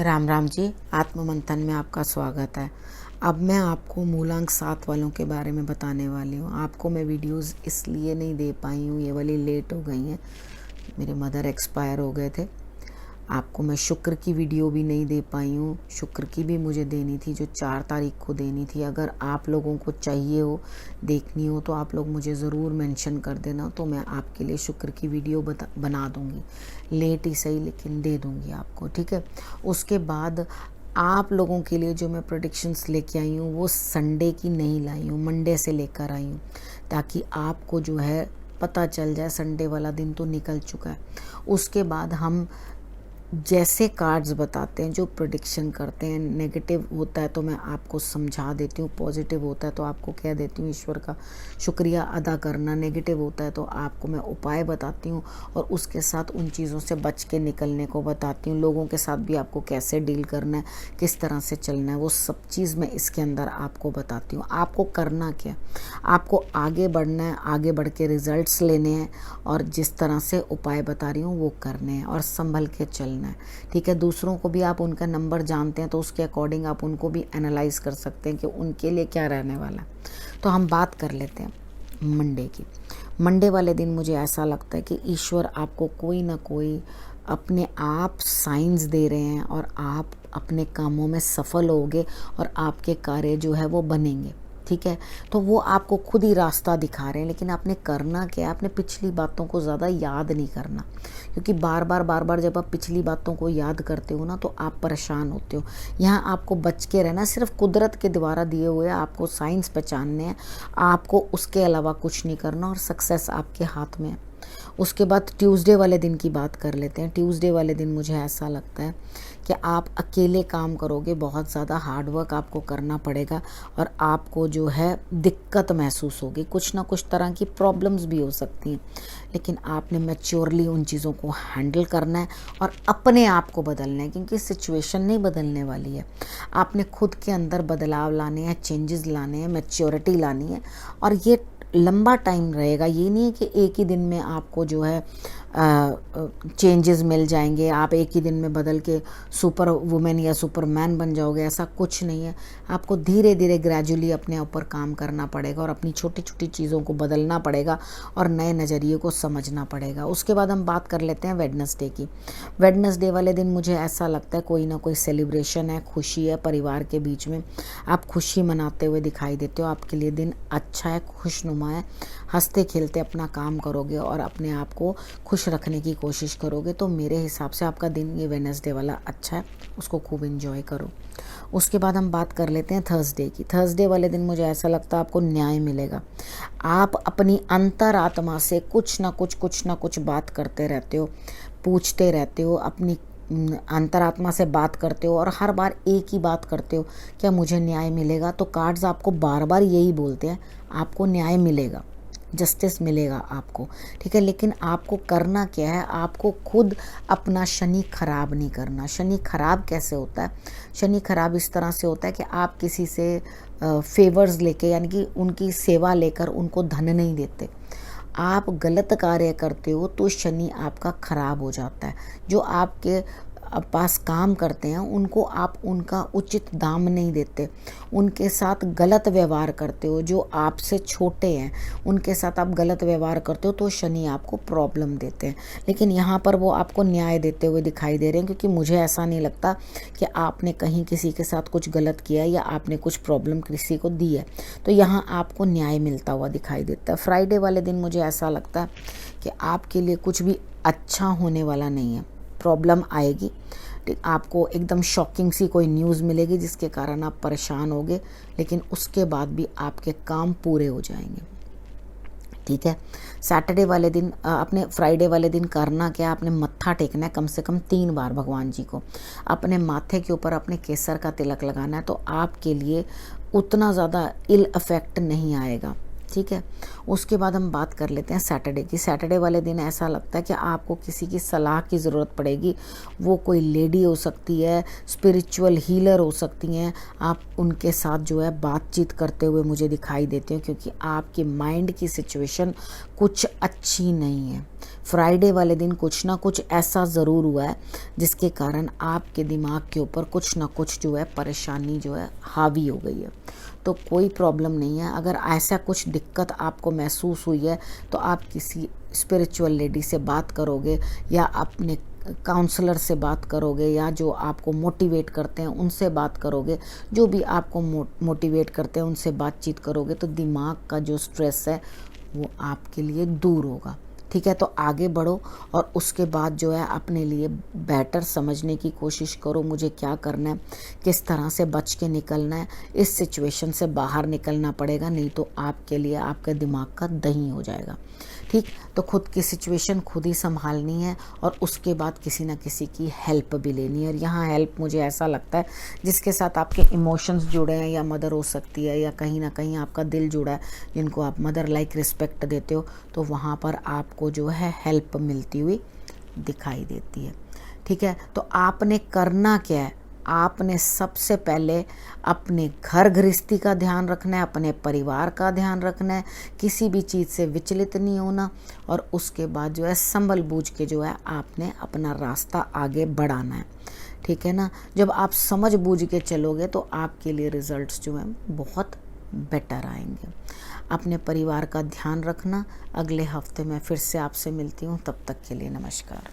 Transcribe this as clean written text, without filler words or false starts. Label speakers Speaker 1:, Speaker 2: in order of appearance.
Speaker 1: राम राम जी। आत्म मंथन में आपका स्वागत है। अब मैं आपको मूलांक 7 वालों के बारे में बताने वाली हूँ। आपको मैं वीडियोस इसलिए नहीं दे पाई हूँ, ये वाली लेट हो गई हैं, मेरे मदर एक्सपायर हो गए थे। आपको मैं शुक्र की वीडियो भी नहीं दे पाई हूँ, शुक्र की भी मुझे देनी थी जो 4 तारीख को देनी थी। अगर आप लोगों को चाहिए हो, देखनी हो तो आप लोग मुझे ज़रूर मेंशन कर देना, तो मैं आपके लिए शुक्र की वीडियो बना दूँगी। लेट ही सही लेकिन दे दूँगी आपको, ठीक है। उसके बाद आप लोगों के लिए जो मैं प्रेडिक्शंस लेके आई हूँ वो संडे की नहीं लाई हूँ, मंडे से लेकर आई हूँ, ताकि आपको जो है पता चल जाए। संडे वाला दिन तो निकल चुका है। उसके बाद हम जैसे कार्ड्स बताते हैं, जो प्रेडिक्शन करते हैं, नेगेटिव होता है तो मैं आपको समझा देती हूँ, पॉजिटिव होता है तो आपको कह देती हूँ ईश्वर का शुक्रिया अदा करना, नेगेटिव होता है तो आपको मैं उपाय बताती हूँ और उसके साथ उन चीज़ों से बच के निकलने को बताती हूँ। लोगों के साथ भी आपको कैसे डील करना है, किस तरह से चलना है, वो सब चीज़ मैं इसके अंदर आपको बताती हूँ। आपको करना क्या, आपको आगे बढ़ना है, आगे बढ़ के रिजल्ट्स लेने हैं और जिस तरह से उपाय बता रही हूँ वो करने हैं और संभल के चलना है, ठीक है। दूसरों को भी आप उनका नंबर जानते हैं तो उसके अकॉर्डिंग आप उनको भी एनालाइज कर सकते हैं कि उनके लिए क्या रहने वाला है। तो हम बात कर लेते हैं मंडे की। मंडे वाले दिन मुझे ऐसा लगता है कि ईश्वर आपको कोई ना कोई अपने आप साइंस दे रहे हैं और आप अपने कामों में सफल होगे और आपके कार्य जो है वो बनेंगे, ठीक है। तो वो आपको खुद ही रास्ता दिखा रहे हैं, लेकिन आपने करना क्या है, आपने पिछली बातों को ज़्यादा याद नहीं करना, क्योंकि बार बार जब आप पिछली बातों को याद करते हो ना तो आप परेशान होते हो। यहाँ आपको बच के रहना, सिर्फ कुदरत के द्वारा दिए हुए आपको साइंस पहचानने हैं, आपको उसके अलावा कुछ नहीं करना और सक्सेस आपके हाथ में है। उसके बाद ट्यूसडे वाले दिन की बात कर लेते हैं। ट्यूसडे वाले दिन मुझे ऐसा लगता है कि आप अकेले काम करोगे, बहुत ज़्यादा हार्ड वर्क आपको करना पड़ेगा और आपको जो है दिक्कत महसूस होगी, कुछ ना कुछ तरह की प्रॉब्लम्स भी हो सकती हैं, लेकिन आपने मैच्योरली उन चीज़ों को हैंडल करना है और अपने आप को बदलना है, क्योंकि सिचुएशन नहीं बदलने वाली है। आपने खुद के अंदर बदलाव लाने हैं, चेंजेस लाने हैं, मैच्योरिटी लानी है और ये लंबा टाइम रहेगा। ये नहीं है कि एक ही दिन में आपको जो है चेंजेस मिल जाएंगे, आप एक ही दिन में बदल के सुपर वुमेन या सुपरमैन बन जाओगे, ऐसा कुछ नहीं है। आपको धीरे धीरे ग्रेजुअली अपने ऊपर काम करना पड़ेगा और अपनी छोटी छोटी चीज़ों को बदलना पड़ेगा और नए नज़रिए को समझना पड़ेगा। उसके बाद हम बात कर लेते हैं वेडनेसडे की। वेडनेसडे वाले दिन मुझे ऐसा लगता है कोई ना कोई सेलिब्रेशन है, खुशी है परिवार के बीच में, आप खुशी मनाते हुए दिखाई देते हो। आपके लिए दिन अच्छा है, खुशनुमा है, हंसते खेलते अपना काम करोगे और अपने आप को खुश रखने की कोशिश करोगे, तो मेरे हिसाब से आपका दिन ये वेडनेसडे वाला अच्छा है, उसको खूब एंजॉय करो। उसके बाद हम बात कर लेते हैं थर्सडे की। थर्सडे वाले दिन मुझे ऐसा लगता है आपको न्याय मिलेगा। आप अपनी अंतरात्मा से कुछ ना कुछ बात करते रहते हो, पूछते रहते हो, अपनी अंतरात्मा से बात करते हो और हर बार एक ही बात करते हो, क्या मुझे न्याय मिलेगा। तो कार्ड्स आपको बार बार यही बोलते हैं, आपको न्याय मिलेगा, जस्टिस मिलेगा आपको, ठीक है। लेकिन आपको करना क्या है, आपको खुद अपना शनि खराब नहीं करना। शनि खराब कैसे होता है, शनि खराब इस तरह से होता है कि आप किसी से फेवर्स लेके, यानी कि उनकी सेवा लेकर उनको धन नहीं देते। आप गलत कार्य करते हो तो शनि आपका खराब हो जाता है। जो आपके पास काम करते हैं उनको आप उनका उचित दाम नहीं देते, उनके साथ गलत व्यवहार करते हो। जो आपसे छोटे हैं उनके साथ आप गलत व्यवहार करते हो तो शनि आपको प्रॉब्लम देते हैं। लेकिन यहाँ पर वो आपको न्याय देते हुए दिखाई दे रहे हैं, क्योंकि मुझे ऐसा नहीं लगता कि आपने कहीं किसी के साथ कुछ गलत किया या आपने कुछ प्रॉब्लम किसी को दी है, तो यहाँ आपको न्याय मिलता हुआ दिखाई देता है। फ्राइडे वाले दिन मुझे ऐसा लगता है कि आपके लिए कुछ भी अच्छा होने वाला नहीं है, प्रॉब्लम आएगी, आपको एकदम शॉकिंग सी कोई न्यूज़ मिलेगी जिसके कारण आप परेशान होगे, लेकिन उसके बाद भी आपके काम पूरे हो जाएंगे, ठीक है। सैटरडे वाले दिन अपने फ्राइडे वाले दिन करना क्या, आपने मत्था टेकना है कम से कम 3 बार भगवान जी को, अपने माथे के ऊपर अपने केसर का तिलक लगाना है, तो आपके लिए उतना ज़्यादा इल इफेक्ट नहीं आएगा। ठीक है। उसके बाद हम बात कर लेते हैं सैटरडे की। सैटरडे वाले दिन ऐसा लगता है कि आपको किसी की सलाह की ज़रूरत पड़ेगी। वो कोई लेडी हो सकती है, स्पिरिचुअल हीलर हो सकती हैं, आप उनके साथ जो है बातचीत करते हुए मुझे दिखाई देते हो, क्योंकि आपकी माइंड की सिचुएशन कुछ अच्छी नहीं है। फ्राइडे वाले दिन कुछ ना कुछ ऐसा ज़रूर हुआ है जिसके कारण आपके दिमाग के ऊपर कुछ ना कुछ जो है परेशानी जो है हावी हो गई है। तो कोई प्रॉब्लम नहीं है। अगर ऐसा कुछ दिक्कत आपको महसूस हुई है तो आप किसी स्पिरिचुअल लेडी से बात करोगे या अपने काउंसलर से बात करोगे या जो आपको मोटिवेट करते हैं उनसे बात करोगे। जो भी आपको मोटिवेट करते हैं उनसे बातचीत करोगे तो दिमाग का जो स्ट्रेस है वो आपके लिए दूर होगा। ठीक है, तो आगे बढ़ो और उसके बाद जो है अपने लिए बेटर समझने की कोशिश करो, मुझे क्या करना है, किस तरह से बच के निकलना है। इस सिचुएशन से बाहर निकलना पड़ेगा, नहीं तो आपके लिए आपके दिमाग का दही हो जाएगा। ठीक, तो खुद की सिचुएशन खुद ही संभालनी है और उसके बाद किसी ना किसी की हेल्प भी लेनी है। और यहाँ हेल्प मुझे ऐसा लगता है जिसके साथ आपके इमोशंस जुड़े हैं, या मदर हो सकती है या कहीं ना कहीं आपका दिल जुड़ा है, जिनको आप मदर लाइक रिस्पेक्ट देते हो, तो वहाँ पर आपको जो है हेल्प मिलती हुई दिखाई देती है। ठीक है, तो आपने करना क्या है, आपने सबसे पहले अपने घर गृहस्थी का ध्यान रखना है, अपने परिवार का ध्यान रखना है, किसी भी चीज़ से विचलित नहीं होना, और उसके बाद जो है संभल बूझ के जो है आपने अपना रास्ता आगे बढ़ाना है। ठीक है ना। जब आप समझ बूझ के चलोगे तो आपके लिए रिजल्ट्स जो हैं बहुत बेटर आएंगे। अपने परिवार का ध्यान रखना। अगले हफ्ते मैं फिर से आपसे मिलती हूँ, तब तक के लिए नमस्कार।